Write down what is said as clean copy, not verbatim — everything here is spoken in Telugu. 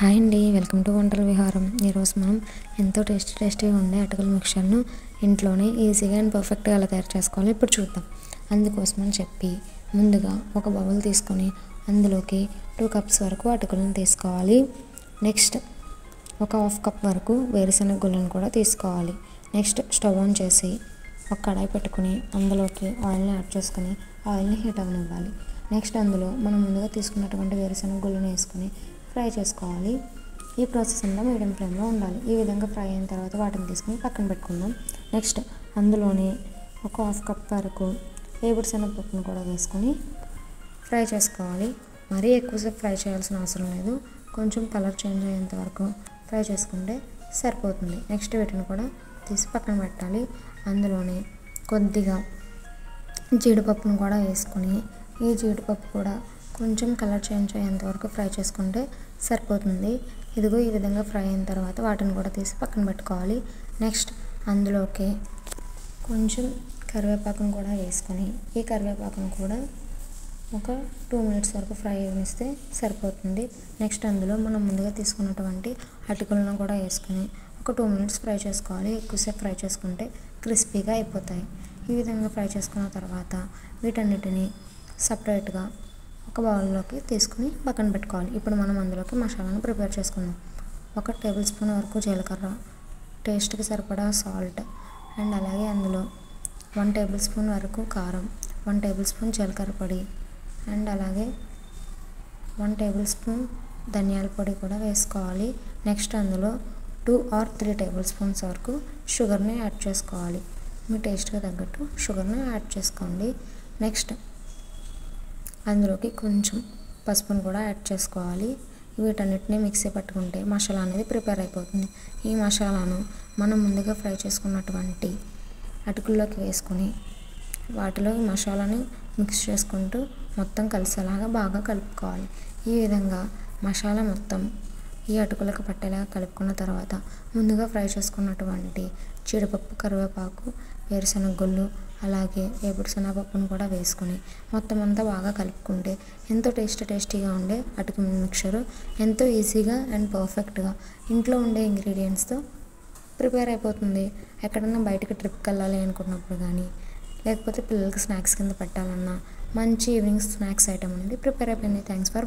హాయ్ అండి, వెల్కమ్ టు వంటల విహారం. ఈరోజు మనం ఎంతో టేస్టీగా ఉండే అటుకుల మిక్చర్ను ఇంట్లోనే ఈజీగా అండ్ పర్ఫెక్ట్గా ఎలా తయారు చేసుకోవాలో ఇప్పుడు చూద్దాం. అందుకోసమని చెప్పి ముందుగా ఒక బౌల్ తీసుకొని అందులోకి 2 కప్స్ వరకు అటుకులను తీసుకోవాలి. నెక్స్ట్ ఒక హాఫ్ కప్ వరకు వేరుశనగ గుళ్ళను కూడా తీసుకోవాలి. నెక్స్ట్ స్టవ్ ఆన్ చేసి ఒక కడాయి పెట్టుకుని అందులోకి ఆయిల్ని యాడ్ చేసుకుని ఆయిల్ని హీట్ అవ్వనివ్వాలి. నెక్స్ట్ అందులో మనం ముందుగా తీసుకున్నటువంటి వేరుశనగ గుళ్ళను వేసుకుని ఫ్రై చేసుకోవాలి. ఈ ప్రాసెస్ అంతా మీడియం ఫ్లేమ్లో ఉండాలి. ఈ విధంగా ఫ్రై అయిన తర్వాత వాటిని తీసుకుని పక్కన పెట్టుకుందాం. నెక్స్ట్ అందులోనే ఒక హాఫ్ కప్ వరకు వేపుడు శనగపప్పును కూడా వేసుకొని ఫ్రై చేసుకోవాలి. మరీ ఎక్కువసేపు ఫ్రై చేయాల్సిన అవసరం లేదు, కొంచెం కలర్ చేంజ్ అయ్యేంత వరకు ఫ్రై చేసుకుంటే సరిపోతుంది. నెక్స్ట్ వీటిని కూడా తీసి పక్కన పెట్టాలి. అందులోనే కొద్దిగా జీడిపప్పును కూడా వేసుకొని ఈ జీడిపప్పు కూడా కొంచెం కలర్ చేంజ్ అయ్యేంత వరకు ఫ్రై చేసుకుంటే సరిపోతుంది. ఇదిగో ఈ విధంగా ఫ్రై అయిన తర్వాత వాటిని కూడా తీసి పక్కన పెట్టుకోవాలి. నెక్స్ట్ అందులోకి కొంచెం కరివేపాకును కూడా వేసుకొని ఈ కరివేపాకును కూడా ఒక 2 మినిట్స్ వరకు ఫ్రై అవ్వనిస్తే సరిపోతుంది. నెక్స్ట్ అందులో మనం ముందుగా తీసుకున్నటువంటి అటుకులను కూడా వేసుకొని ఒక 2 మినిట్స్ ఫ్రై చేసుకోవాలి. ఎక్కువసేపు ఫ్రై చేసుకుంటే క్రిస్పీగా అయిపోతాయి. ఈ విధంగా ఫ్రై చేసుకున్న తర్వాత వీటన్నిటిని సపరేట్గా ఒక బౌల్లోకి తీసుకుని పక్కన పెట్టుకోవాలి. ఇప్పుడు మనం అందులోకి మసాలాను ప్రిపేర్ చేసుకుందాం. 1 టేబుల్ స్పూన్ వరకు జీలకర్ర, టేస్ట్కి సరిపడా సాల్ట్, అండ్ అలాగే అందులో 1 టేబుల్ స్పూన్ వరకు కారం, 1 టేబుల్ స్పూన్ జీలకర్ర పొడి, అండ్ అలాగే 1 టేబుల్ స్పూన్ ధనియాల పొడి కూడా వేసుకోవాలి. నెక్స్ట్ అందులో 2 or 3 టేబుల్ స్పూన్స్ వరకు షుగర్ని యాడ్ చేసుకోవాలి. మీ టేస్ట్కి తగ్గట్టు షుగర్ని యాడ్ చేసుకోండి. నెక్స్ట్ అందులోకి కొంచెం పసుపును కూడా యాడ్ చేసుకోవాలి. వీటన్నిటిని మిక్సీ పట్టుకుంటే మసాలా అనేది ప్రిపేర్ అయిపోతుంది. ఈ మసాలాను మనం ముందుగా ఫ్రై చేసుకున్నటువంటి అటుకుల్లోకి వేసుకొని వాటిలో ఈ మసాలాని మిక్స్ చేసుకుంటూ మొత్తం కలిసేలాగా బాగా కలుపుకోవాలి. ఈ విధంగా మసాలా మొత్తం ఈ అటుకులకు పట్టేలాగా కలుపుకున్న తర్వాత ముందుగా ఫ్రై చేసుకున్నటువంటి జీడిపప్పు, కరివేపాకు, వేరుశనగ గుళ్ళు, అలాగే వేపుడు శనగపప్పును కూడా వేసుకొని మొత్తం అంతా బాగా కలుపుకుంటే ఎంతో టేస్టీగా ఉండే అటుకుల మిక్చర్ ఎంతో ఈజీగా అండ్ పర్ఫెక్ట్గా ఇంట్లో ఉండే ఇంగ్రీడియంట్స్తో ప్రిపేర్ అయిపోతుంది. ఎక్కడన్నా బయటకు ట్రిప్కి వెళ్ళాలి అనుకున్నప్పుడు కానీ, లేకపోతే పిల్లలకి స్నాక్స్ కింద పెట్టాలన్నా మంచి ఈవినింగ్ స్నాక్స్ ఐటమ్ అనేది ప్రిపేర్ అయిపోయింది. Thanks for